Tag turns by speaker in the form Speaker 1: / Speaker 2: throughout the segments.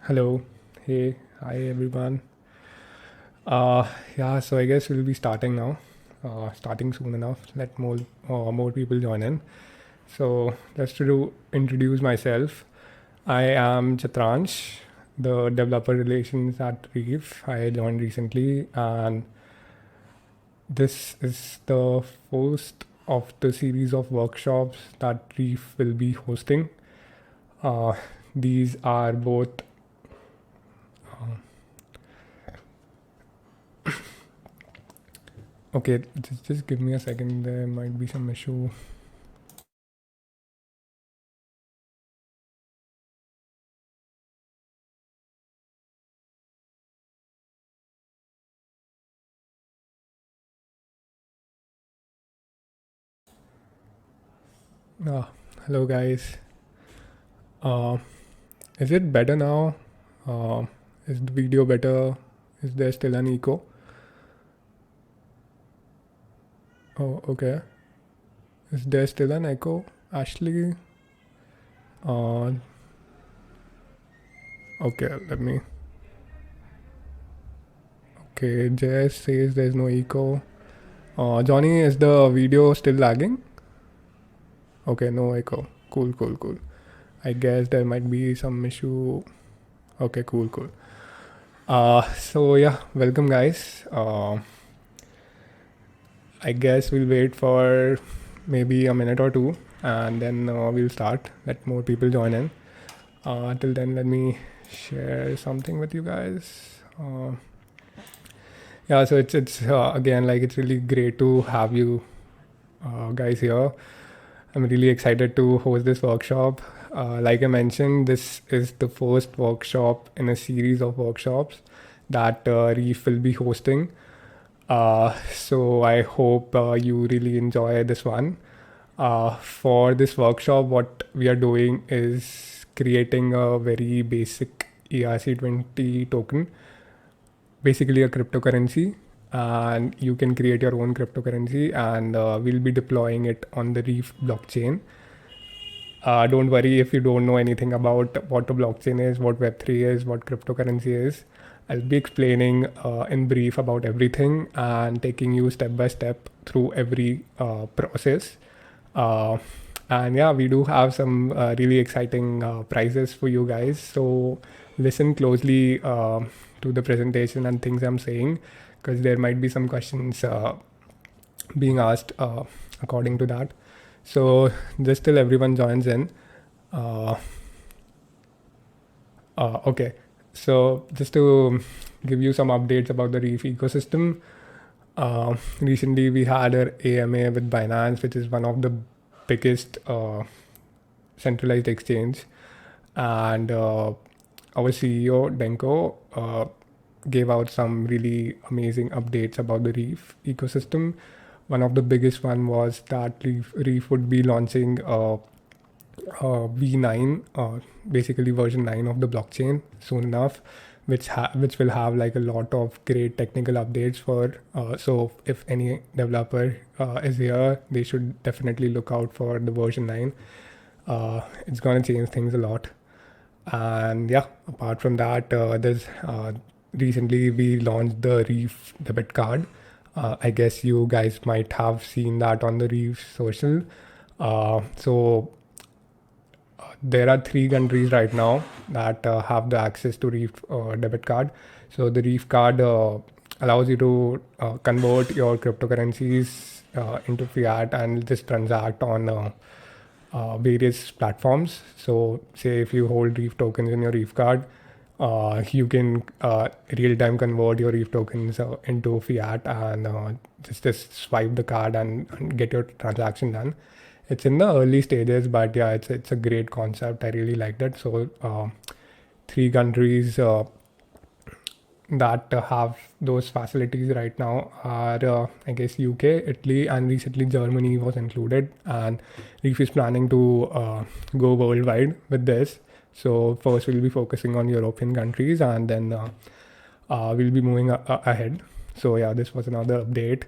Speaker 1: Hello. Hey. Hi, everyone. Uh, yeah, so I guess we'll be starting now. Starting soon enough. Let more people join in. So just to introduce myself, I am Chitransh, the developer relations at Reef. I joined recently, and this is the first of the series of workshops that Reef will be hosting. Uh, these are both okay. Just give me a second. There might be some issue. Uh, Hello, guys. Uh, is it better now? Is the video better? Is there still an echo? Oh, okay. Is there still an echo? Ashley? Uh, okay, let me. Okay, Jess says there's no echo. Johnny, is the video still lagging? Okay, no echo. Cool, cool, cool. I guess there might be some issue. Okay, cool, cool. So yeah, welcome, guys. I guess we'll wait for maybe a minute or two and then we'll start. Let more people join in. Till then, let me share something with you guys. Yeah, so it's again, like, it's really great to have you guys here. I'm really excited to host this workshop. Like I mentioned, this is the first workshop in a series of workshops that Reef will be hosting. So I hope you really enjoy this one. For this workshop, what we are doing is creating a very basic ERC-20 token, basically a cryptocurrency, and you can create your own cryptocurrency, and we'll be deploying it on the Reef blockchain. Don't worry if you don't know anything about what a blockchain is, what Web3 is, what cryptocurrency is. I'll be explaining in brief about everything and taking you step by step through every process. Uh, and yeah, we do have some really exciting prizes for you guys. So listen closely to the presentation and things I'm saying, because there might be some questions being asked according to that. So just till everyone joins in. Uh, okay, so just to give you some updates about the Reef ecosystem. Recently, we had our AMA with Binance, which is one of the biggest centralized exchange, and our CEO Denko gave out some really amazing updates about the Reef ecosystem. One of the biggest one was that Reef would be launching V9, basically version 9 of the blockchain soon enough, which will have like a lot of great technical updates for. So if any developer is here, they should definitely look out for the version 9. It's gonna change things a lot. And yeah, apart from that, there's recently we launched the Reef debit card. I guess you guys might have seen that on the Reef social. So there are 3 countries right now that have the access to Reef debit card. So the Reef card allows you to convert your cryptocurrencies into fiat and just transact on various platforms. So say if you hold Reef tokens in your Reef card, you can real time convert your Reef tokens into fiat and just swipe the card and get your transaction done. It's in the early stages, but yeah, it's a great concept. I really liked it. So 3 countries that have those facilities right now are I guess UK, Italy, and recently Germany was included. And Reef is planning to go worldwide with this. So first we'll be focusing on European countries, and then we'll be moving ahead. So yeah, this was another update.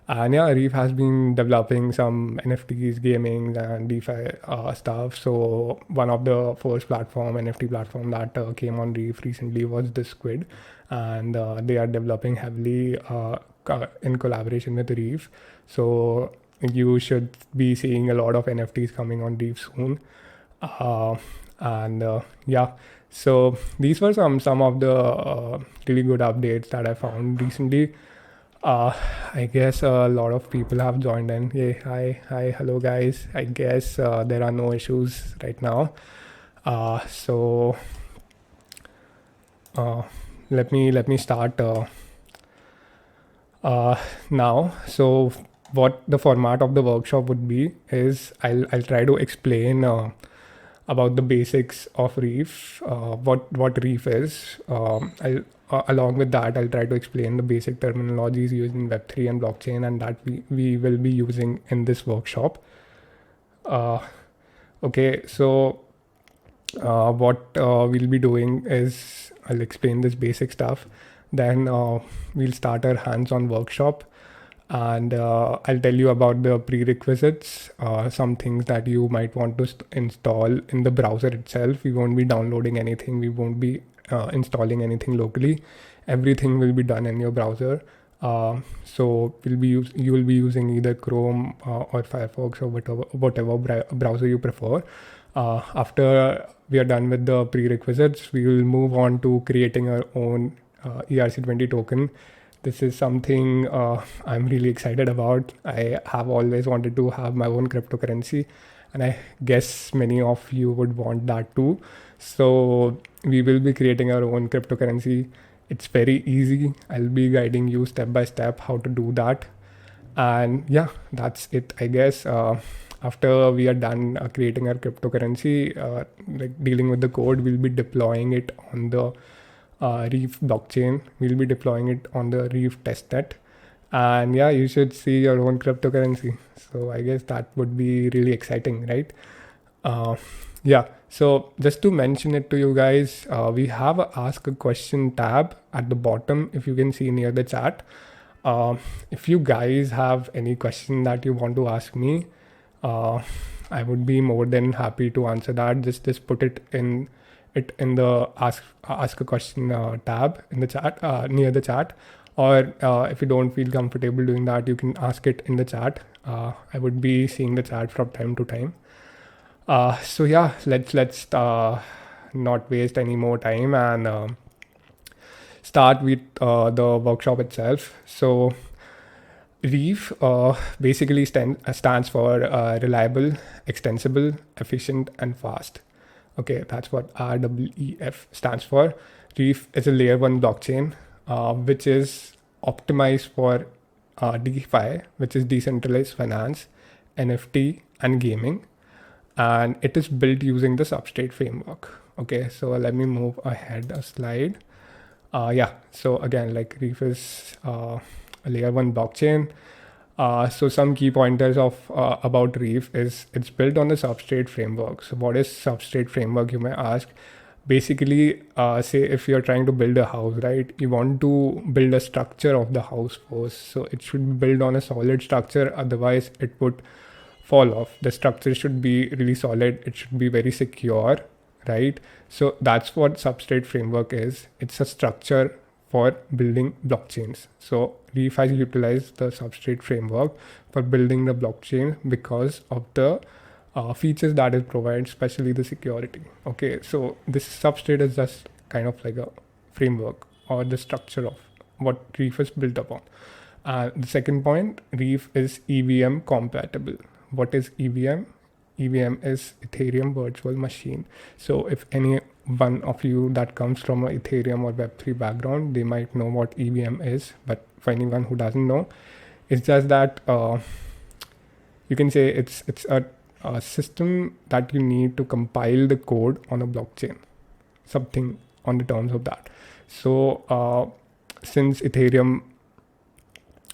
Speaker 1: And yeah, Reef has been developing some NFTs, gaming, and DeFi stuff. So one of the first NFT platform that came on Reef recently was the Squid, and they are developing heavily in collaboration with Reef. So you should be seeing a lot of NFTs coming on Reef soon. Uh, and yeah, so these were some of the really good updates that I found recently. I guess a lot of people have joined in. Hey, hi, hello guys. I guess there are no issues right now. So let me start now. So what the format of the workshop would be is I'll try to explain about the basics of Reef, what Reef is. Along with that, I'll try to explain the basic terminologies used in Web3 and blockchain, and that we will be using in this workshop. Okay, so what we'll be doing is I'll explain this basic stuff. Then we'll start our hands-on workshop, and I'll tell you about the prerequisites, some things that you might want to install in the browser itself. We won't be downloading anything. We won't be installing anything locally. Everything will be done in your browser. So you will be using either Chrome or Firefox or whatever browser you prefer. After we are done with the prerequisites, we will move on to creating our own ERC-20 token. This is something I'm really excited about. I have always wanted to have my own cryptocurrency, and I guess many of you would want that too. So we will be creating our own cryptocurrency. It's very easy. I'll be guiding you step by step how to do that. And yeah, that's it, I guess. After we are done creating our cryptocurrency, like dealing with the code, we'll be deploying it on the Reef blockchain. We'll be deploying it on the Reef testnet. And yeah, you should see your own cryptocurrency. So I guess that would be really exciting, right? Yeah, so just to mention it to you guys, we have a ask a question tab at the bottom, if you can see near the chat. If you guys have any question that you want to ask me, I would be more than happy to answer that. Just put it in the ask a question tab in the chat, near the chat. Or if you don't feel comfortable doing that, you can ask it in the chat. I would be seeing the chat from time to time. So yeah, let's not waste any more time and start with the workshop itself. So Reef basically stands for reliable, extensible, efficient, and fast. Okay, that's what REEF stands for. Reef is a layer 1 blockchain which is optimized for DeFi, which is decentralized finance, NFT, and gaming. And it is built using the Substrate framework. Okay, so let me move ahead a slide. Yeah, so again, like Reef is a layer 1 blockchain. So some key pointers of about Reef is it's built on the Substrate framework. So what is Substrate framework, you may ask? Basically, say if you're trying to build a house, right? You want to build a structure of the house first. So it should be built on a solid structure. Otherwise, it would fall off. The structure should be really solid. It should be very secure, right? So that's what Substrate framework is. It's a structure for building blockchains. So Reef has utilized the Substrate framework for building the blockchain because of the features that it provides, especially the security. Okay, so this Substrate is just kind of like a framework or the structure of what Reef is built upon. The second point, Reef is EVM compatible. What is EVM? EVM is Ethereum Virtual Machine. So if any one of you that comes from an Ethereum or Web3 background, they might know what EVM is. But for anyone who doesn't know, it's just that you can say it's a system that you need to compile the code on a blockchain, something on the terms of that. So since Ethereum,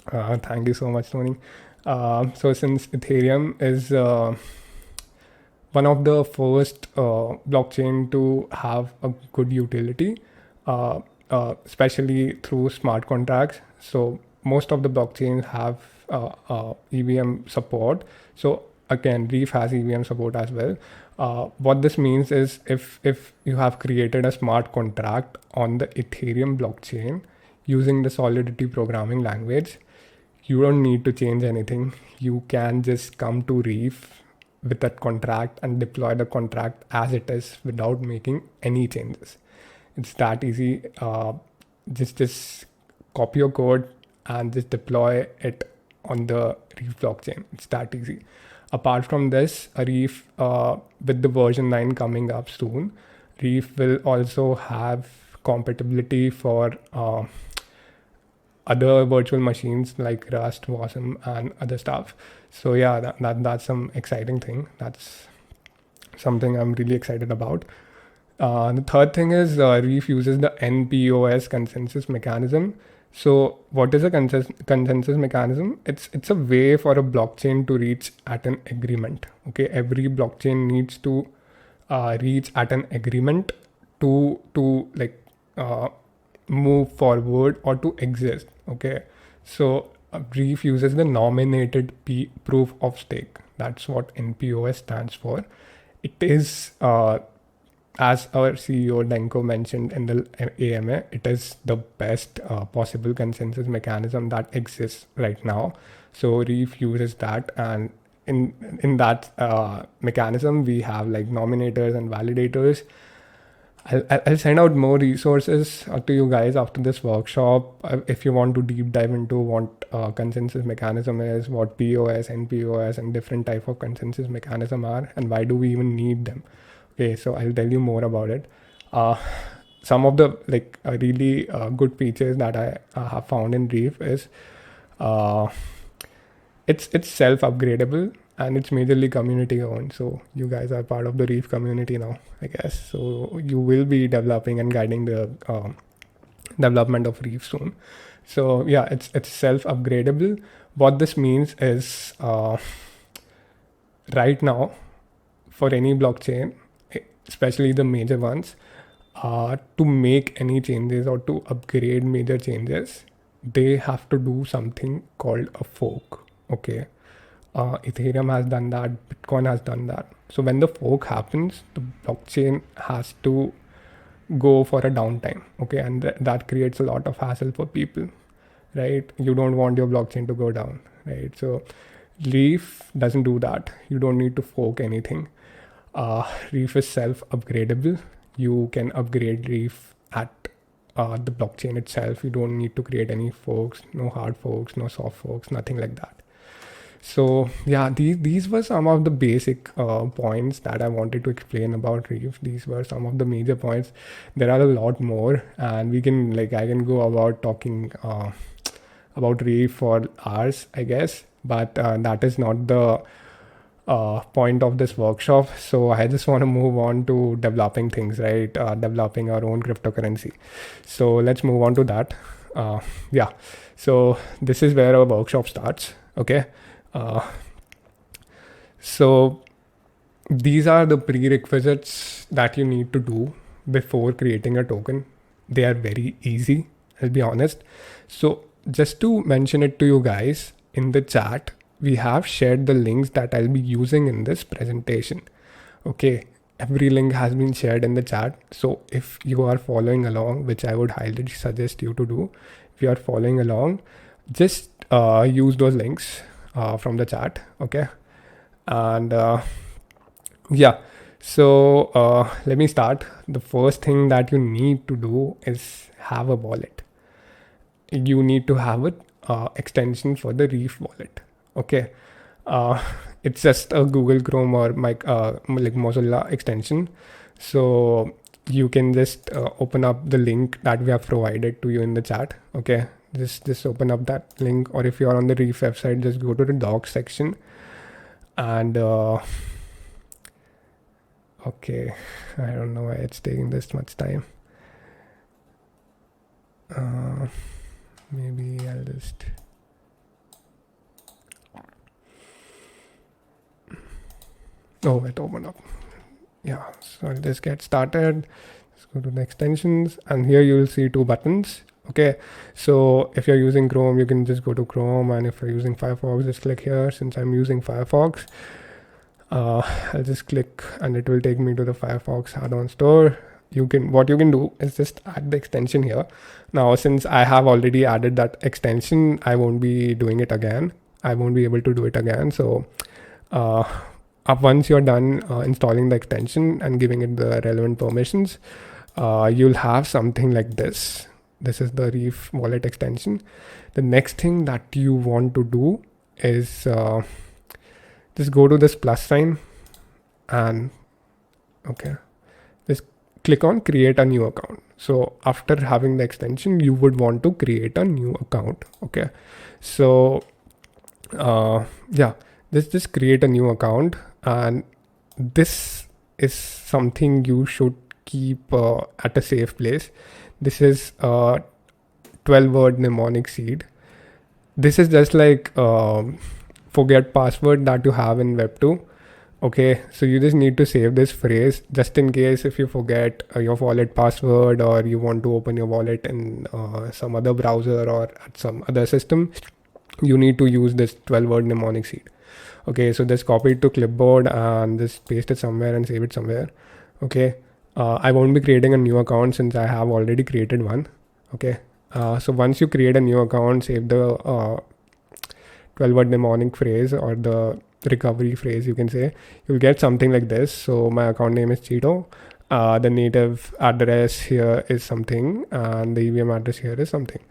Speaker 1: thank you so much, Tony. So since Ethereum is one of the first blockchain to have a good utility, especially through smart contracts. So most of the blockchains have EVM support. So again, Reef has EVM support as well. What this means is if you have created a smart contract on the Ethereum blockchain using the Solidity programming language, you don't need to change anything. You can just come to Reef with that contract and deploy the contract as it is without making any changes. It's that easy. Just copy your code and just deploy it on the Reef blockchain. It's that easy. Apart from this, Reef, with the version 9 coming up soon, Reef will also have compatibility for other virtual machines like Rust, Wasm, and other stuff. So yeah, that's some exciting thing. That's something I'm really excited about. The third thing is Reef uses the NPOS consensus mechanism. So what is a consensus mechanism? It's a way for a blockchain to reach at an agreement. Okay, every blockchain needs to reach at an agreement to like move forward or to exist. Okay, so Reef uses the nominated proof of stake. That's what NPOS stands for. It is as our CEO Denko mentioned in the AMA, it is the best possible consensus mechanism that exists right now. So Reef uses that, and in that mechanism we have like nominators and validators. I'll send out more resources to you guys after this workshop if you want to deep dive into what consensus mechanism is, what POS, NPOS, and different type of consensus mechanism are, and why do we even need them. Okay, so I'll tell you more about it. Some of the like really good features that I have found in Reef is it's self-upgradable and it's majorly community owned. So you guys are part of the Reef community now, I guess. So you will be developing and guiding the development of Reef soon. So yeah, it's self-upgradable. What this means is right now for any blockchain, especially the major ones, to make any changes or to upgrade major changes, they have to do something called a fork. Okay, Ethereum has done that, Bitcoin has done that. So when the fork happens, the blockchain has to go for a downtime. Okay, and that creates a lot of hassle for people, right? You don't want your blockchain to go down, right? So Reef doesn't do that. You don't need to fork anything. Reef is self-upgradable. You can upgrade Reef at the blockchain itself. You don't need to create any forks, no hard forks, no soft forks, nothing like that. So yeah, these were some of the basic points that I wanted to explain about Reef. These were some of the major points. There are a lot more, and we can I can go about talking about Reef for hours, I guess. But that is not the point of this workshop. So I just want to move on to developing things, right? Developing our own cryptocurrency. So let's move on to that. Yeah. So this is where our workshop starts. Okay. So these are the prerequisites that you need to do before creating a token. They are very easy, I'll be honest. So just to mention it to you guys, in the chat, we have shared the links that I'll be using in this presentation. Okay, every link has been shared in the chat. So if you are following along, which I would highly suggest you to do, if you are following along, just use those links from the chat. Okay, and yeah, so let me start. The first thing that you need to do is have a wallet. You need to have an extension for the Reef wallet. Okay, it's just a Google Chrome or like Mozilla extension. So you can just open up the link that we have provided to you in the chat. Okay, just open up that link, or if you are on the Reef website, just go to the docs section and okay, I don't know why it's taking this much time. Maybe I'll just it opened up. Yeah, so I'll just get started. Let's go to the extensions, and here you will see two buttons. Okay, so if you're using Chrome, you can just go to Chrome, and if you're using Firefox, just click here. Since I'm using Firefox, I'll just click and it will take me to the Firefox add-on store. What you can do is just add the extension here. Now, since I have already added that extension, I won't be doing it again. I won't be able to do it again. So once you're done installing the extension and giving it the relevant permissions, you'll have something like this. This is the Reef wallet extension. The next thing that you want to do is just go to this plus sign and just click on create a new account. So after having the extension, you would want to create a new account. Okay, so just create a new account, and this is something you should keep at a safe place. This is a 12-word mnemonic seed. This is just like forget password that you have in Web 2. Okay, so you just need to save this phrase just in case if you forget your wallet password, or you want to open your wallet in some other browser or at some other system. You need to use this 12-word mnemonic seed. Okay, so just copy it to clipboard and just paste it somewhere and save it somewhere. Okay, I won't be creating a new account since I have already created one. Okay, so once you create a new account, save the 12-word mnemonic phrase or the recovery phrase, you can say. You'll get something like this. So my account name is Cheeto. The native address here is something, and the EVM address here is something.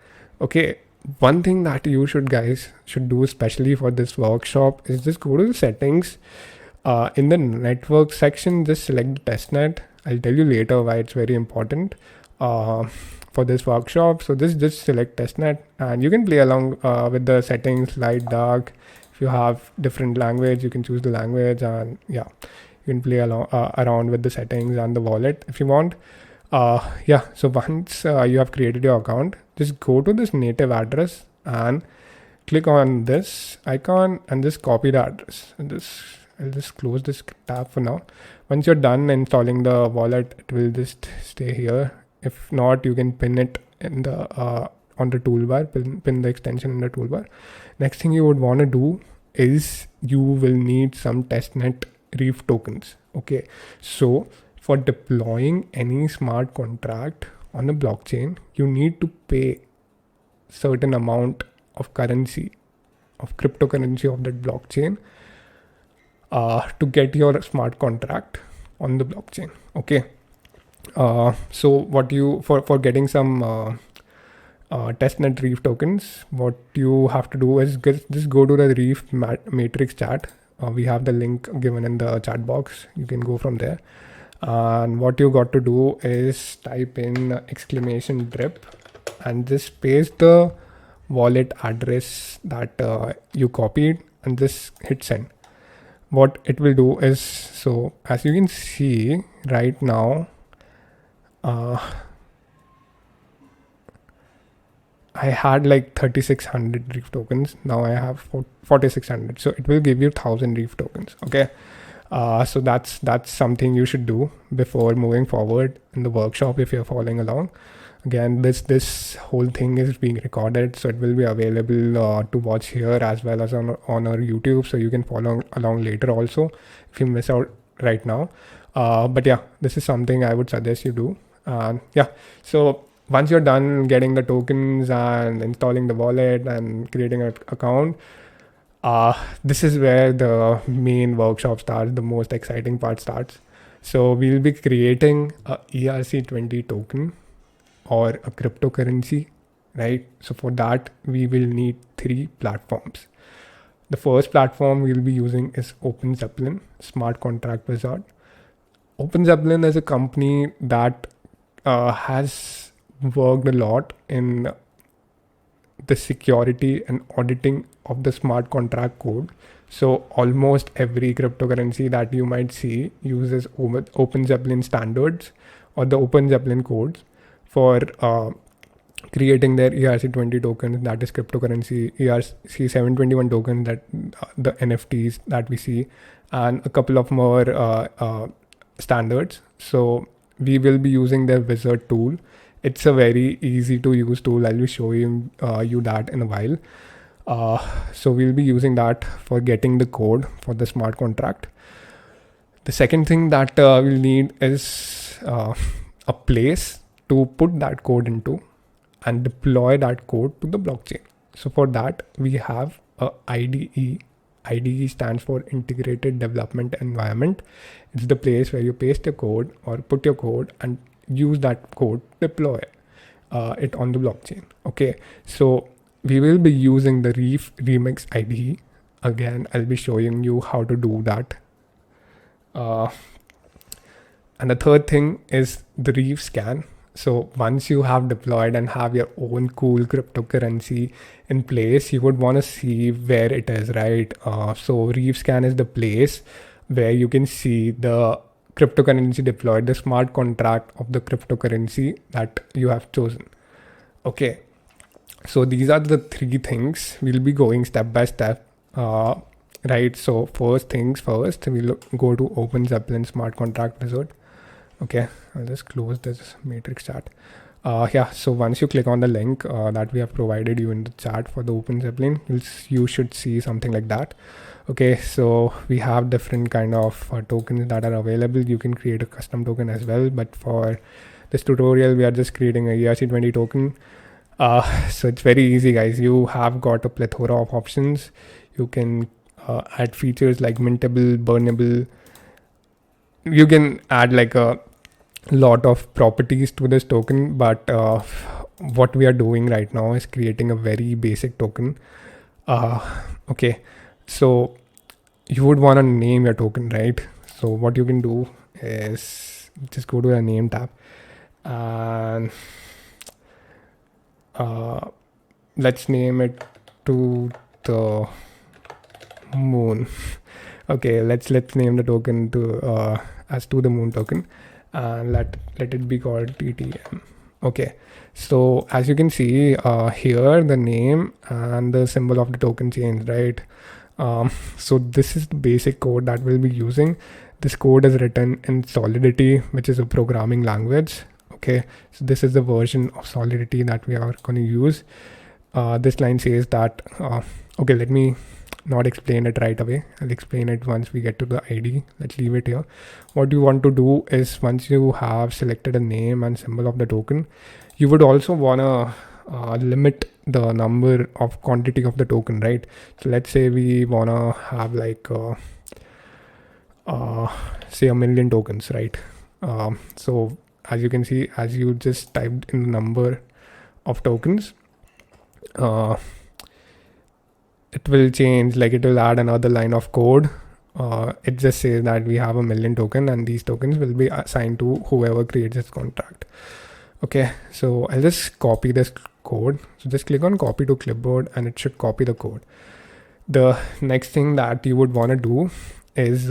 Speaker 1: Okay, one thing that you guys should do, especially for this workshop, is just go to the settings. In the network section, just select the testnet. I'll tell you later why it's very important for this workshop. So just select testnet, and you can play along with the settings, light, dark. If you have different language, you can choose the language, and yeah, you can play along around with the settings and the wallet if you want. So once you have created your account, just go to this native address and click on this icon and just copy the address. And I'll just close this tab for now. Once you're done installing the wallet, it will just stay here. If not, you can pin it in the on the toolbar, pin the extension in the toolbar. Next thing you would want to do is you will need some testnet Reef tokens. Okay, so for deploying any smart contract on a blockchain, you need to pay certain amount of currency, of cryptocurrency of that blockchain to get your smart contract on the blockchain. Okay, so what you for getting some testnet Reef tokens, what you have to do is just go to the Reef matrix chat. We have the link given in the chat box. You can go from there. And what you got to do is type in exclamation drip and just paste the wallet address that you copied and just hit send. What it will do is, so as you can see right now, I had like 3600 Reef tokens. Now I have 4600. So it will give you 1000 Reef tokens. Okay. So that's something you should do before moving forward in the workshop if you're following along. Again, this whole thing is being recorded, so it will be available to watch here as well as on our YouTube, so you can follow along later also if you miss out right now. But yeah, this is something I would suggest you do. Yeah, so once you're done getting the tokens and installing the wallet and creating an account, this is where the main workshop starts, the most exciting part starts. So we'll be creating a ERC-20 token or a cryptocurrency, right? So for that, we will need 3 platforms. The first platform we'll be using is Open Zeppelin, smart contract wizard. Open Zeppelin is a company that has worked a lot in the security and auditing of the smart contract code. So almost every cryptocurrency that you might see uses Open Zeppelin standards or the Open Zeppelin codes for creating their ERC-20 tokens, that is cryptocurrency, ERC-721 tokens, that the NFTs that we see, and a couple of more standards. So we will be using their wizard tool It's a very easy to use tool. I'll be showing you that in a while. So we'll be using that for getting the code for the smart contract. The second thing that we'll need is a place to put that code into and deploy that code to the blockchain. So for that, we have a IDE. IDE stands for Integrated Development Environment. It's the place where you paste your code or put your code and use that code, deploy it on the blockchain. Okay, so we will be using the Reef Remix IDE. Again, I'll be showing you how to do that. And the third thing is the Reef scan. So once you have deployed and have your own cool cryptocurrency in place, you would want to see where it is, right? So Reef scan is the place where you can see the cryptocurrency deployed, the smart contract of the cryptocurrency that you have chosen. Okay, so these are the three things. We'll be going step by step. Right, so first things first, we'll go to Open Zeppelin smart contract wizard. Okay, I'll just close this matrix chat. Yeah, so once you click on the link that we have provided you in the chat for the Open Zeppelin, you should see something like that. Okay, so we have different kind of tokens that are available. You can create a custom token as well, but for this tutorial, we are just creating a ERC-20 token. So it's very easy, guys. You have got a plethora of options. You can add features like mintable, burnable. You can add like a lot of properties to this token, but what we are doing right now is creating a very basic token. Okay, so you would want to name your token, right? So what you can do is just go to the name tab and let's name it to the moon. Okay, let's name the token to as to the moon token, and let it be called TTM. Okay, so as you can see here, the name and the symbol of the token changed, right? So this is the basic code that we'll be using. This code is written in Solidity, which is a programming language. Okay, so this is the version of Solidity that we are going to use. This line says that okay, let me not explain it right away. I'll explain it once we get to the ID. Let's leave it here. What you want to do is, once you have selected a name and symbol of the token, you would also want to limit the number of quantity of the token, right? So let's say we want to have like say 1 million tokens, right? So as you can see, as you just typed in the number of tokens, it will change, like it will add another line of code. It just says that we have 1 million token and these tokens will be assigned to whoever creates this contract. Okay, so I'll just copy this code. So just click on copy to clipboard and it should copy the code. The next thing that you would want to do is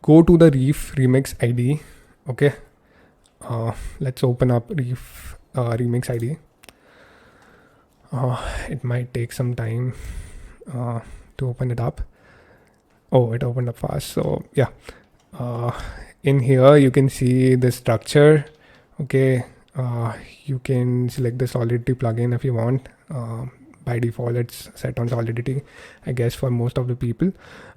Speaker 1: go to the Reef Remix IDE. Okay, let's open up Reef Remix IDE. It might take some time to open it up. Oh, it opened up fast. So yeah, in here you can see the structure. Okay, you can select the Solidity plugin if you want. By default it's set on Solidity, I guess, for most of the people.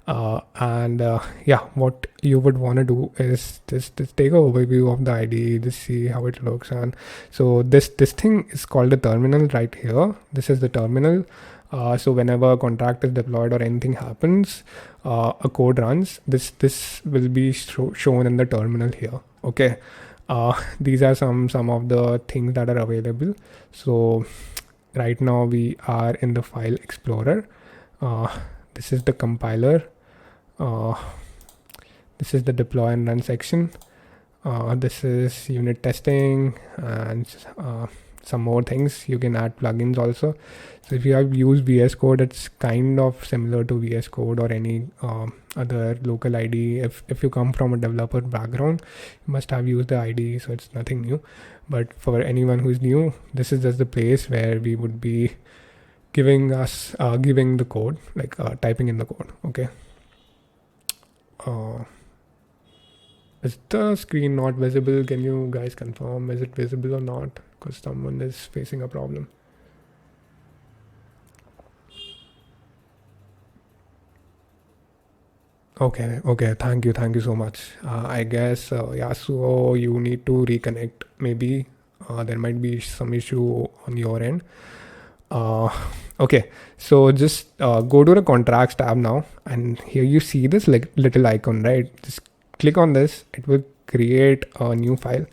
Speaker 1: And yeah, what you would want to do is just take an overview of the IDE, just see how it looks. And so this thing is called the terminal right here. This is the terminal. So whenever a contract is deployed or anything happens, a code runs, this will be shown in the terminal here. Okay, these are some of the things that are available. So right now we are in the file explorer. This is the compiler. This is the deploy and run section. This is unit testing and some more things. You can add plugins also. So if you have used VS Code, it's kind of similar to VS Code or any other local IDE. If you come from a developer background, you must have used the IDE, so it's nothing new. But for anyone who's new, this is just the place where we would be giving the code, like typing in the code. Okay. Is the screen not visible? Can you guys confirm? Is it visible or not? Because someone is facing a problem. Okay. Thank you so much. I guess Yasuo, you need to reconnect. Maybe there might be some issue on your end. Okay, so just go to the contracts tab now, and here you see this like little icon, right? Just click on this. It will create a new file.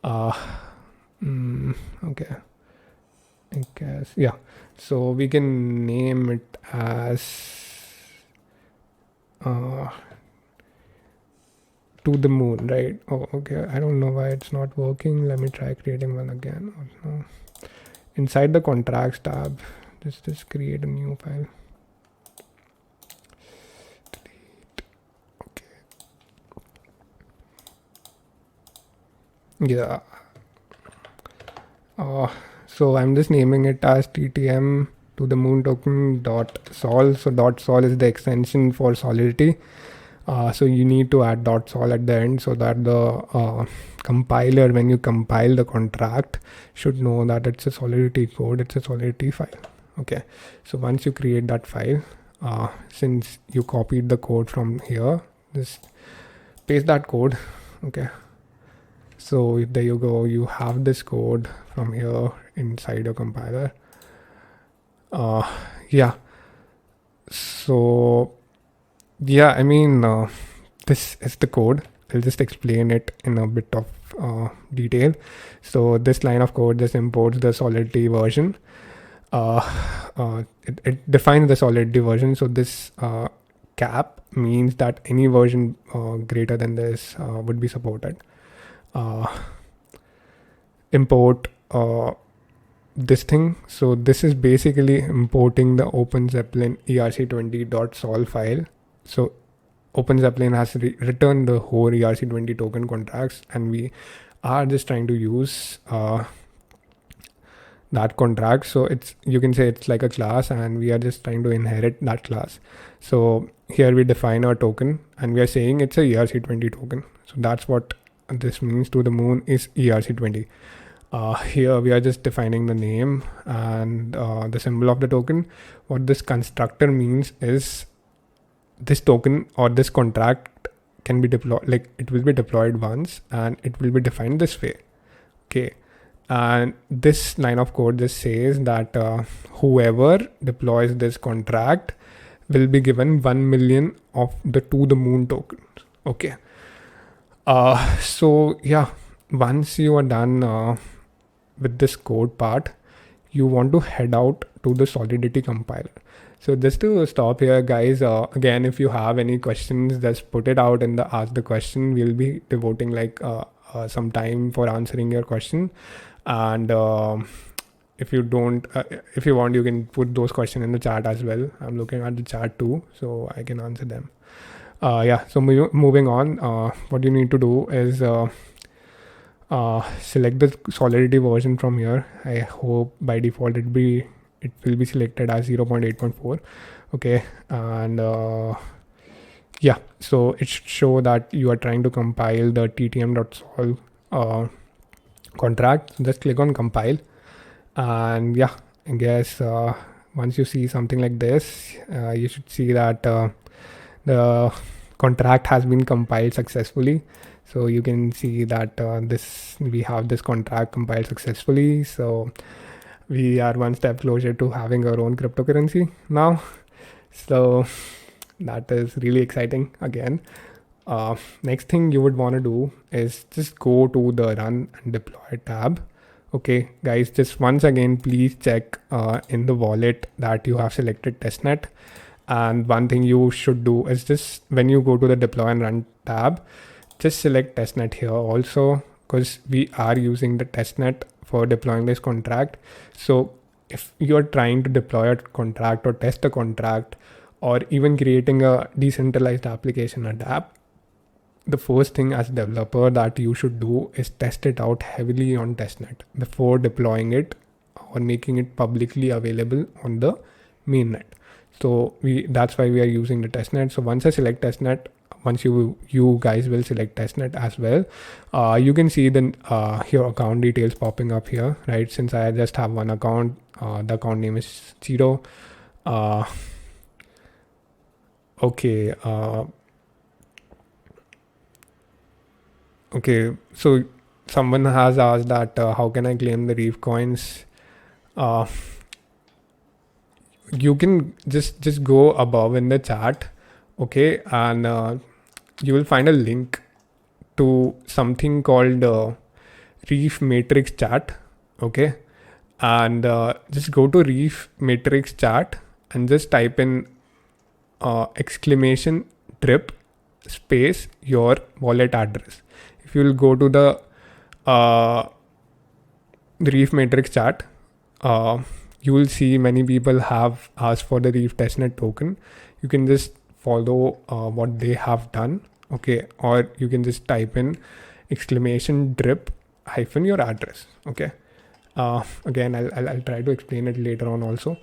Speaker 1: Uh, okay, I guess yeah. So we can name it as uh, to the moon, right? Oh, okay. I don't know why it's not working. Let me try creating one again. Oh, no. Inside the contracts tab, just create a new file. Okay. Yeah. So I'm just naming it as ttm to the moon token dot sol. So dot sol is the extension for solidity. So you need to add dot sol at the end so that the compiler, when you compile the contract, should know that it's a solidity code, it's a solidity file. Okay, so once you create that file, since you copied the code from here, just paste that code. Okay, so there you go, you have this code from here inside your compiler. Yeah, so yeah, I mean, this is the code. I'll just explain it in a bit of detail. So this line of code just imports the solidity version. It defines the solidity version. So this cap means that any version greater than this would be supported. Import this thing. So this is basically importing the Open Zeppelin ERC-20.sol file. So Open Zeppelin has returned the whole ERC-20 token contracts, and we are just trying to use that contract. So it's, you can say it's like a class, and we are just trying to inherit that class. So here we define our token, and we are saying it's a ERC-20 token. So that's what this means. To the moon is ERC-20. Here we are just defining the name and the symbol of the token. What this constructor means is this token or this contract can be deployed, like it will be deployed once and it will be defined this way. Okay, and this line of code just says that whoever deploys this contract will be given 1 million of the to the moon tokens. Okay, so yeah, once you are done with this code part, you want to head out to the solidity compiler. So just to stop here, guys, again, if you have any questions, just put it out in the ask the question. We'll be devoting like some time for answering your question. And if you don't, if you want, you can put those questions in the chat as well. I'm looking at the chat too, so I can answer them. Yeah, so moving on, what you need to do is select the solidity version from here. I hope by default it will be selected as 0.8.4. okay, and yeah, so it should show that you are trying to compile the ttm.sol contract. So just click on compile, and yeah, I guess once you see something like this, you should see that the contract has been compiled successfully. So you can see that we have this contract compiled successfully. So we are one step closer to having our own cryptocurrency now. So that is really exciting. Again, next thing you would want to do is just go to the run and deploy tab. Okay, guys, just once again, please check in the wallet that you have selected testnet. And one thing you should do is just when you go to the deploy and run tab, just select testnet here also, because we are using the testnet for deploying this contract. So if you're trying to deploy a contract or test a contract, or even creating a decentralized application, a dApp, the first thing as a developer that you should do is test it out heavily on testnet before deploying it or making it publicly available on the mainnet. So that's why we are using the testnet. So once I select testnet, once you guys will select testnet as well, you can see the your account details popping up here, right? Since I just have one account, the account name is Chiro. Okay. Okay, so someone has asked that how can I claim the Reef coins? You can just go above in the chat, okay, and you will find a link to something called Reef Matrix chat, okay, and just go to Reef Matrix chat and just type in exclamation drip space your wallet address. If you will go to the Reef Matrix chat, you will see many people have asked for the Reef testnet token. You can just follow what they have done, okay, or you can just type in exclamation drip hyphen your address, okay. Again, I'll try to explain it later on also.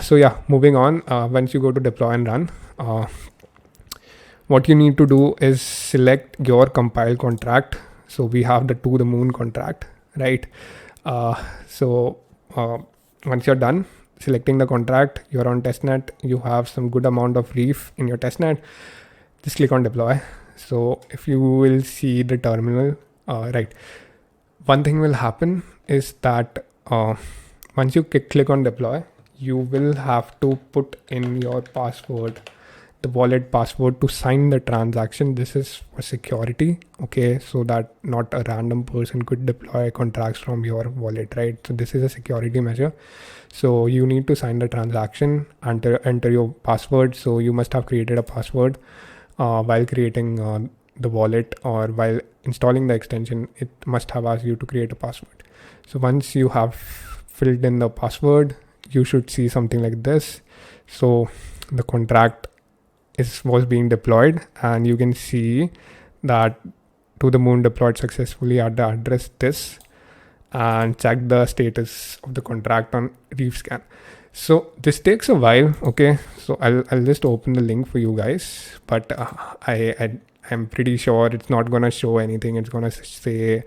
Speaker 1: So yeah, moving on. Once you go to deploy and run, what you need to do is select your compile contract. So we have the to the moon contract, right? So once you're done selecting the contract, you're on testnet, you have some good amount of Reef in your testnet, just click on deploy. So if you will see the terminal, right, one thing will happen is that once you click on deploy, you will have to put in your password, the wallet password, to sign the transaction. This is for security, okay, so that not a random person could deploy contracts from your wallet, right? So this is a security measure. So you need to sign the transaction, enter your password. So you must have created a password while creating the wallet, or while installing the extension. It must have asked you to create a password. So once you have filled in the password, you should see something like this. So the contract was being deployed, and you can see that to the moon deployed successfully at the address this, and check the status of the contract on ReefScan. So this takes a while, okay. So I'll just open the link for you guys, but I'm pretty sure it's not gonna show anything. It's gonna say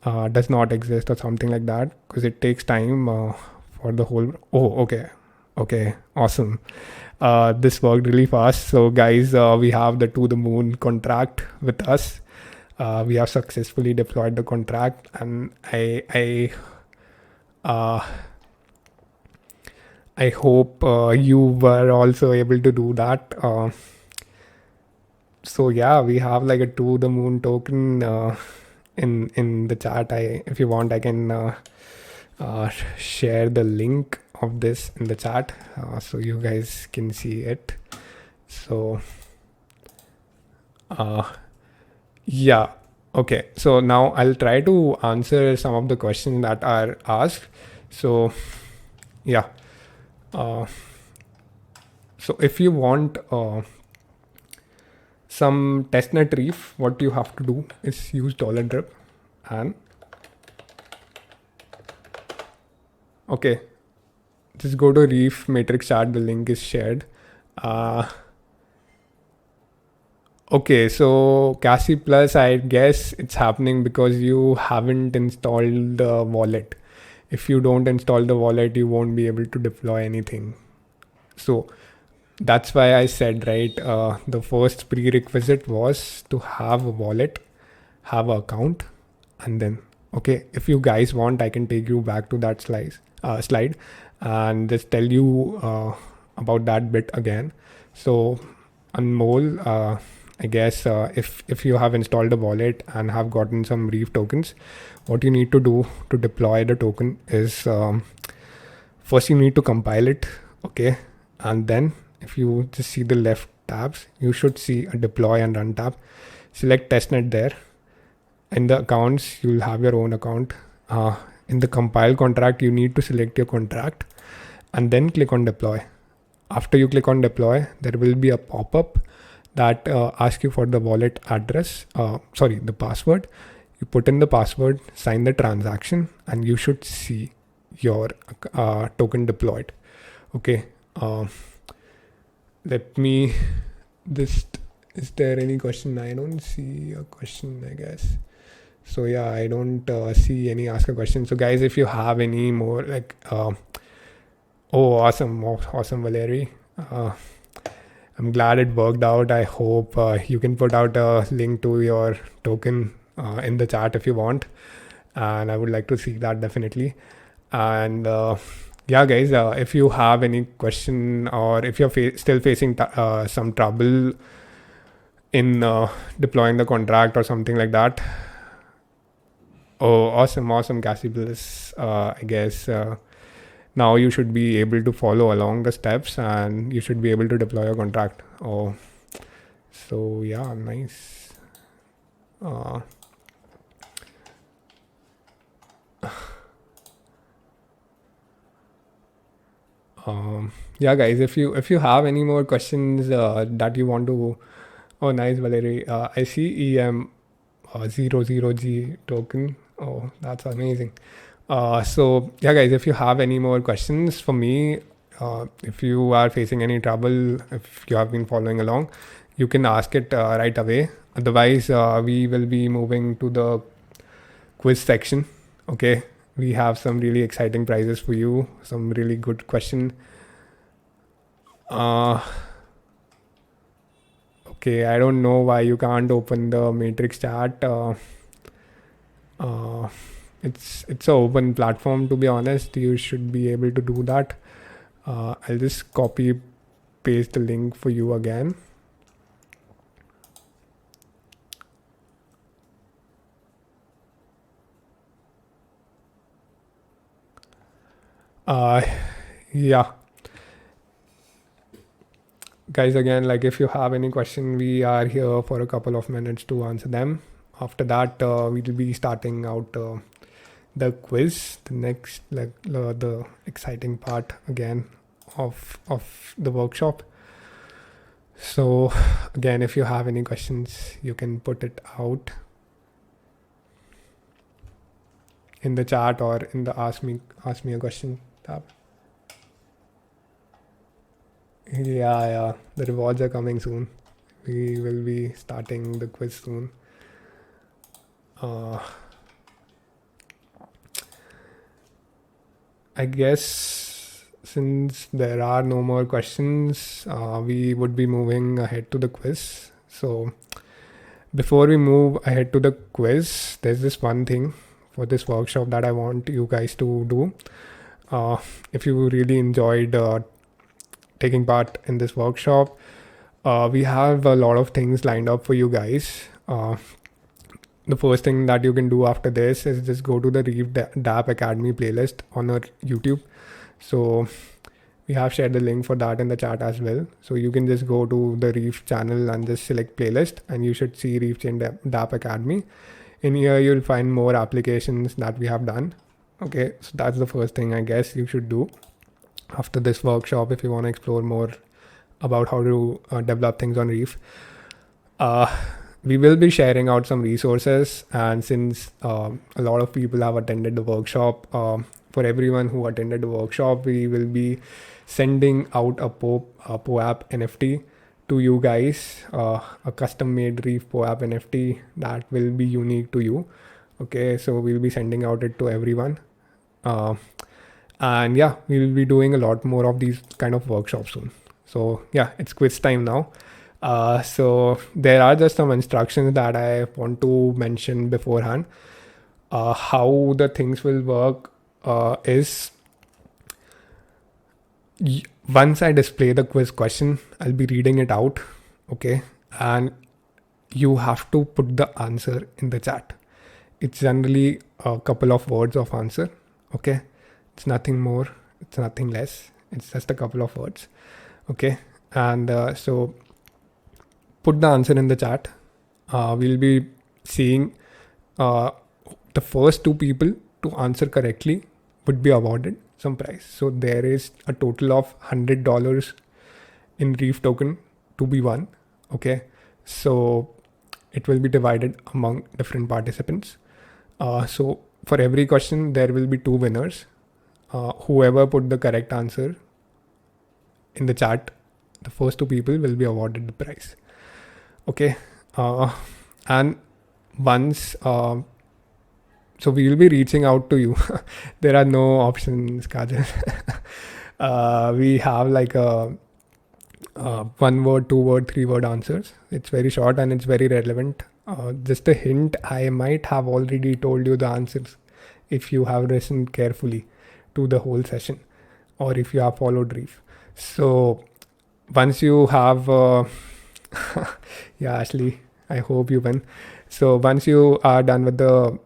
Speaker 1: does not exist or something like that, because it takes time for the whole. Oh, okay, awesome. This worked really fast. So guys, we have the to the moon contract with us. We have successfully deployed the contract, and I hope you were also able to do that. So yeah, we have like a to the moon token in the chat. If you want, I can share the link of this in the chat so you guys can see it. So yeah, okay, so now I'll try to answer some of the questions that are asked. So yeah, so if you want some testnet Reef, what you have to do is use $drip and okay, just go to Reef Matrix chat. The link is shared. Okay, so Cassie Plus, I guess it's happening because you haven't installed the wallet. If you don't install the wallet, you won't be able to deploy anything. So that's why I said, right, the first prerequisite was to have a wallet, have an account, and then, okay, if you guys want, I can take you back to that slide and just tell you about that bit again. So Anmol, I guess if you have installed a wallet and have gotten some Reef tokens, what you need to do to deploy the token is first you need to compile it, okay, and then if you just see the left tabs, you should see a deploy and run tab. Select testnet there. In the accounts, you'll have your own account. In the compile contract, you need to select your contract and then click on deploy. After you click on deploy, there will be a pop-up that asks you for the wallet address, the password. You put in the password, sign the transaction, and you should see your token deployed. Okay, let me just Is there any question? I don't see a question, I guess. So yeah, I don't see any ask a question. So guys, if you have any more like, oh, awesome, Valerie. I'm glad it worked out. I hope you can put out a link to your token in the chat if you want, and I would like to see that definitely. And yeah, guys, if you have any question or if you're still facing some trouble in deploying the contract or something like that. Oh, awesome, Cassie Bliss. I guess now you should be able to follow along the steps and you should be able to deploy your contract. Oh, so yeah, nice. Yeah, guys, if you have any more questions that you want to, oh, nice, Valerie. I see EM 00G token. Oh, that's amazing. So yeah, guys, if you have any more questions for me, if you are facing any trouble, if you have been following along, you can ask it right away. Otherwise, we will be moving to the quiz section. Okay, we have some really exciting prizes for you, some really good question. Okay, I don't know why you can't open the matrix chat. It's an open platform, to be honest. You should be able to do that. I'll just copy paste the link for you again. Yeah, guys, again, like if you have any question, we are here for a couple of minutes to answer them. After that, we will be starting out the quiz, the next, like the exciting part again of the workshop. So again, if you have any questions, you can put it out in the chat or in the ask me a question tab. Yeah, the rewards are coming soon. We will be starting the quiz soon. I guess since there are no more questions, we would be moving ahead to the quiz. So before we move ahead to the quiz, there's this one thing for this workshop that I want you guys to do. If you really enjoyed taking part in this workshop, we have a lot of things lined up for you guys. The first thing that you can do after this is just go to the Reef DApp Academy playlist on our YouTube. So we have shared the link for that in the chat as well. So you can just go to the Reef channel and just select playlist and you should see Reef Chain DApp Academy. In here, you'll find more applications that we have done. Okay, so that's the first thing I guess you should do after this workshop if you want to explore more about how to develop things on Reef. We will be sharing out some resources, and since a lot of people have attended the workshop, for everyone who attended the workshop, we will be sending out a POAP NFT to you guys, a custom made Reef POAP NFT that will be unique to you. Okay, so we'll be sending out it to everyone. And yeah, we will be doing a lot more of these kind of workshops soon. So yeah, it's quiz time now. So there are just some instructions that I want to mention beforehand. How the things will work is once I display the quiz question, I'll be reading it out. Okay. And you have to put the answer in the chat. It's generally a couple of words of answer. Okay. It's nothing more. It's nothing less. It's just a couple of words. Okay. And so put the answer in the chat. We'll be seeing the first two people to answer correctly would be awarded some prize. So there is a total of $100 in Reef token to be won. Okay. So it will be divided among different participants. So for every question, there will be two winners. Whoever put the correct answer in the chat, the first two people will be awarded the prize. Okay. And once so we will be reaching out to you. There are no options, Kajal. We have like a one word, two word, three word answers. It's very short and it's very relevant. Just a hint, I might have already told you the answers if you have listened carefully to the whole session or if you have followed Reef. So once you have yeah, Ashley, I hope you win. So once you are done with the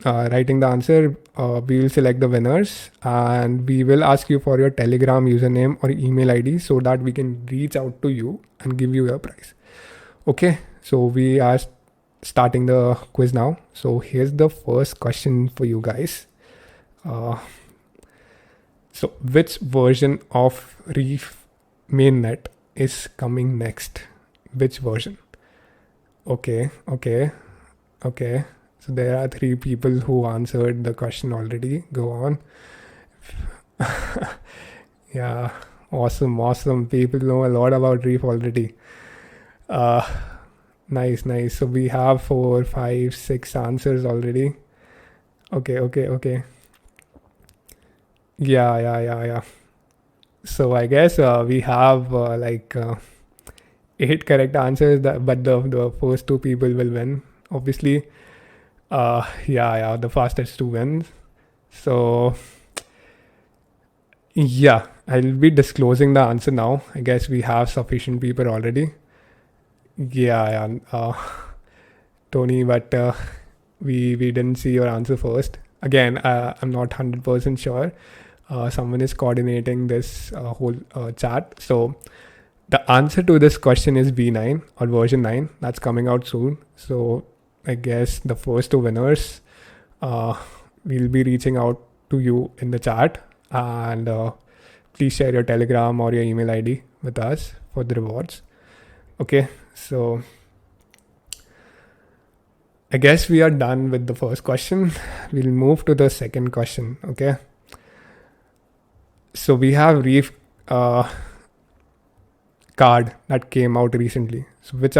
Speaker 1: writing the answer, we will select the winners and we will ask you for your Telegram username or email ID so that we can reach out to you and give you your prize. Okay, so we are starting the quiz now. So here's the first question for you guys. So which version of Reef mainnet is coming next? Which version? Okay. So there are 3 people who answered the question already. Go on. Yeah, awesome. People know a lot about Reef already. Nice. So we have 4, 5, 6 answers already. Okay. Yeah. So I guess we have 8 correct answers, but the first 2 people will win, obviously. Yeah, the fastest 2 wins. So yeah, I'll be disclosing the answer now. I guess we have sufficient people already. Yeah, Tony, but we didn't see your answer first. Again, I'm not 100% sure. Someone is coordinating this whole chat. So the answer to this question is V9 or version 9. That's coming out soon. So I guess the first 2 winners, we'll be reaching out to you in the chat, and please share your Telegram or your email ID with us for the rewards. Okay, so I guess we are done with the first question. We'll move to the second question. Okay, so we have Reef card that came out recently. So which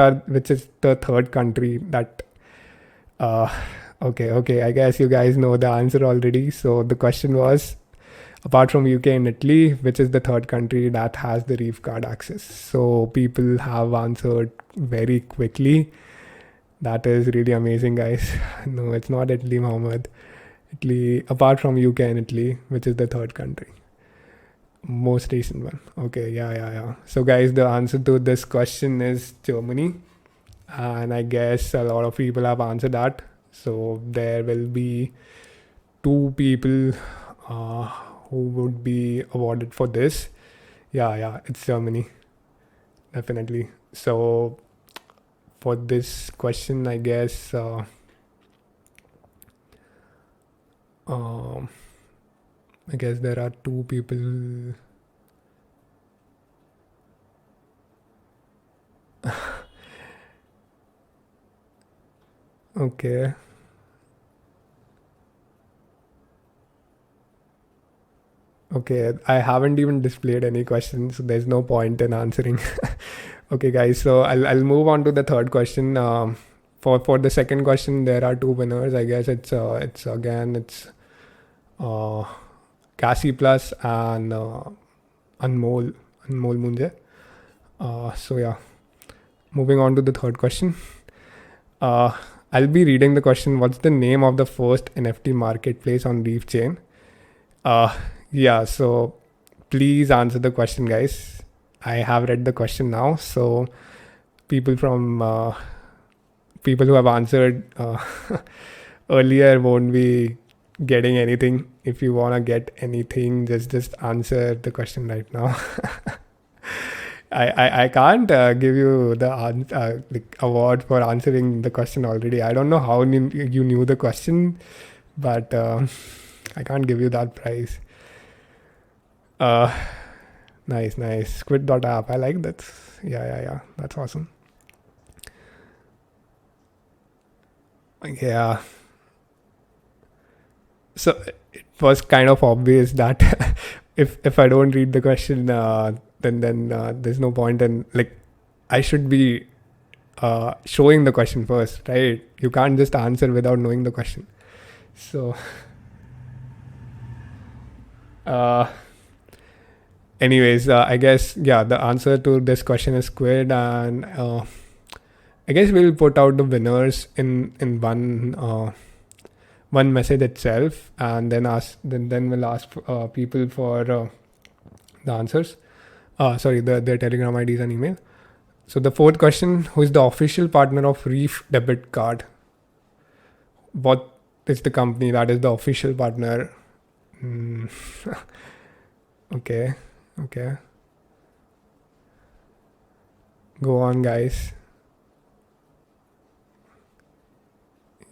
Speaker 1: is the third country that okay, I guess you guys know the answer already. So the question was, apart from UK and Italy, which is the third country that has the Reef card access? So people have answered very quickly. That is really amazing, guys. No, it's not Italy, Mohammed. Italy, apart from UK and Italy, which is the third country? Most recent one. Okay, yeah. So guys, the answer to this question is Germany. And I guess a lot of people have answered that. So there will be 2 people who would be awarded for this. Yeah, it's Germany. Definitely. So for this question, I guess there are 2 people. Okay. I haven't even displayed any questions, so there's no point in answering. Okay, guys, so I'll move on to the third question. For the second question, there are 2 winners. I guess it's Cassie Plus and Anmol Munje. So yeah, moving on to the third question. I'll be reading the question. What's the name of the first NFT marketplace on Reef chain? Yeah, so please answer the question, guys. I have read the question now. So people who have answered earlier won't be getting anything. If you want to get anything, just answer the question right now. I can't give you the award for answering the question already. I don't know how you knew the question, but I can't give you that prize. Nice. Squid.app. I like that. Yeah. That's awesome. Yeah. So it was kind of obvious that if I don't read the question, then there's no point, and like I should be showing the question first, right? You can't just answer without knowing the question. So anyways, I guess, yeah, the answer to this question is squid, and I guess we'll put out the winners in one message itself, and then we'll ask people for the answers. Sorry, their Telegram IDs and email. So the fourth question: who is the official partner of Reef debit card? What is the company that is the official partner? Okay. Go on, guys.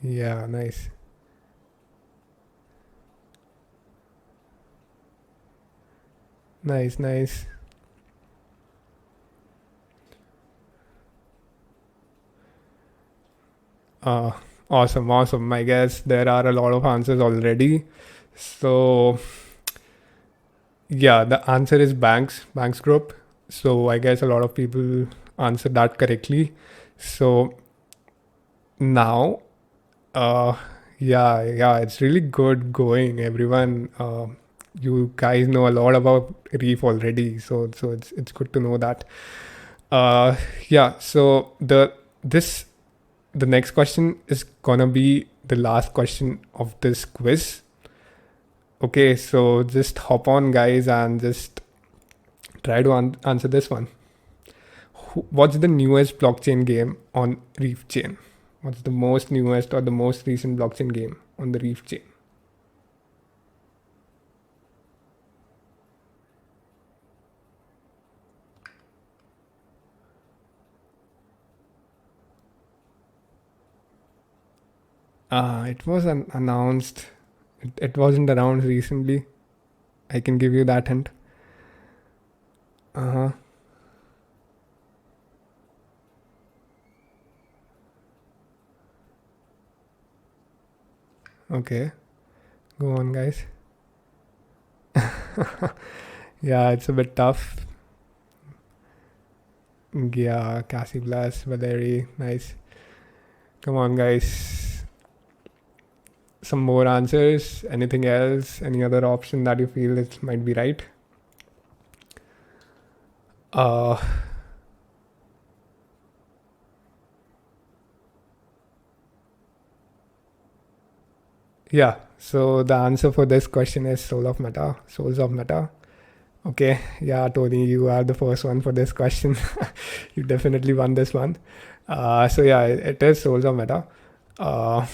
Speaker 1: Yeah, nice. Nice. Awesome. I guess there are a lot of answers already. So yeah, the answer is banks group. So I guess a lot of people answered that correctly. So now, yeah, it's really good going, everyone. You guys know a lot about Reef already, so it's good to know that. Yeah. So the next question is gonna be the last question of this quiz. Okay, so just hop on, guys, and just try to answer this one. What's the newest blockchain game on Reef chain? What's the most newest or the most recent blockchain game on the Reef chain? It was announced. It wasn't announced recently. I can give you that hint. Uh huh. Okay. Go on, guys. Yeah, it's a bit tough. Yeah, Cassie Blast, Valerie, nice. Come on, guys. Some more answers. Anything else? Any other option that you feel it might be right? Uh, yeah. So the answer for this question is Souls of Meta. Okay. Yeah, Tony, you are the first one for this question. You definitely won this one. So yeah, it is Souls of Meta. Uh,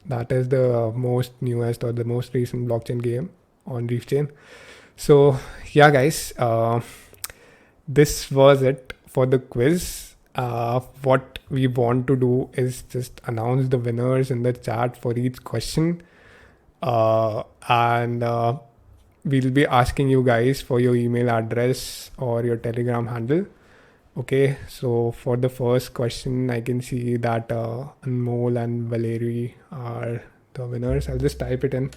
Speaker 1: that is the most newest or the most recent blockchain game on Reef Chain. So yeah, guys, this was it for the quiz. What we want to do is just announce the winners in the chat for each question, and we'll be asking you guys for your email address or your Telegram handle. Okay, so for the first question, I can see that Anmol and Valerie are the winners. I'll just type it in.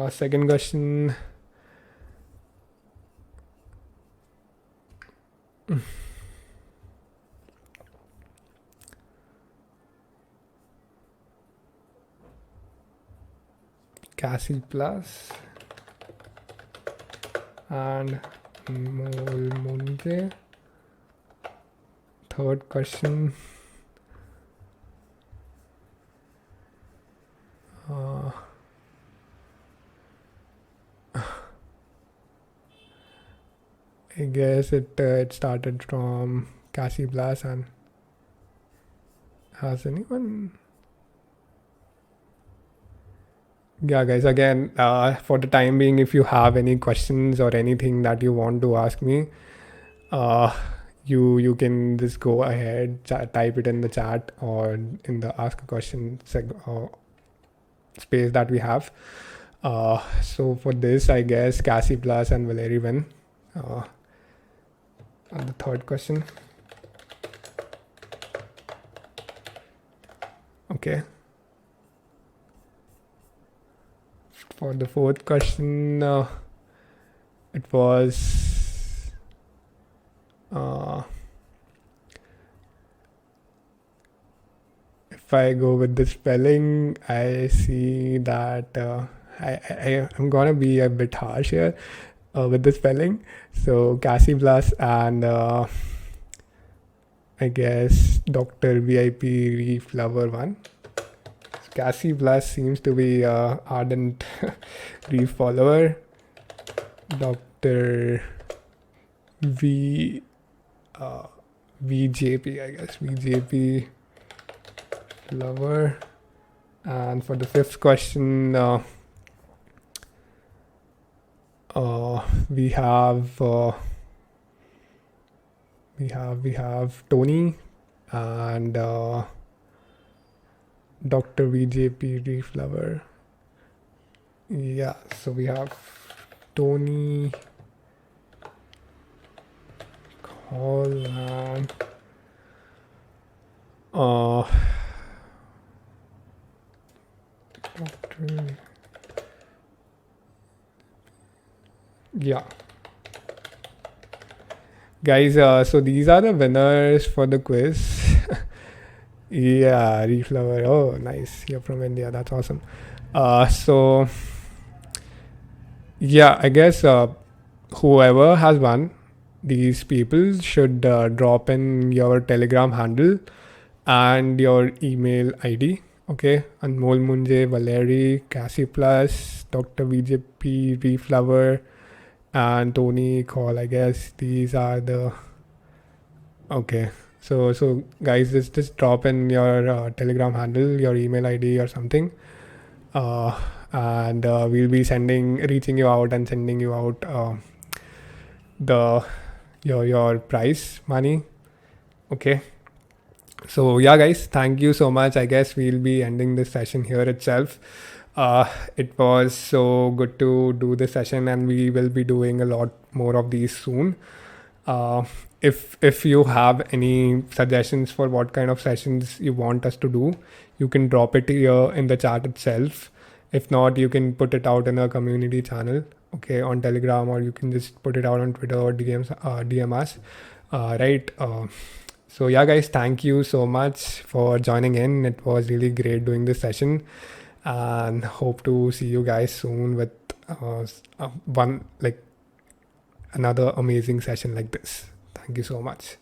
Speaker 1: Second question. Cassie Plus and Molmunke. Third question. I guess it started from Cassie Blas, and has anyone? Yeah, guys, again, for the time being, if you have any questions or anything that you want to ask me, uh, you can just go ahead, type it in the chat or in the ask a question space that we have. So for this, I guess Cassie Plus and Valerie win. And the third question. Okay. For the fourth question, it was if I go with the spelling, I see that I'm gonna be a bit harsh here with the spelling. So Cassie Plus and I guess Dr. VIP Reef Lover one. Cassie Plus seems to be a ardent Reef follower. Dr. V VJP, I guess VJP lover. And for the fifth question, we have Tony and Dr. VJP Reef Lover. Yeah, so we have Tony, Call, and Dr. Yeah. Guys, so these are the winners for the quiz. Yeah, Reef Lover. Oh, nice. You're from India. That's awesome. So, yeah, I guess whoever has won, these people should drop in your Telegram handle and your email ID. Okay, Anmol Munje, Valeri, Cassie Plus, Dr. VJP, Reef Lover, and Tony Call. I guess these are the okay. So guys, just drop in your Telegram handle, your email ID or something, and we'll be reaching you out and sending you out your prize money. Okay. So yeah, guys, thank you so much. I guess we'll be ending this session here itself. It was so good to do this session, and we will be doing a lot more of these soon. If you have any suggestions for what kind of sessions you want us to do, you can drop it here in the chat itself. If not, you can put it out in a community channel, okay, on Telegram, or you can just put it out on Twitter or DM us, right? So yeah, guys, thank you so much for joining in. It was really great doing this session, and hope to see you guys soon with another amazing session like this. Thank you so much.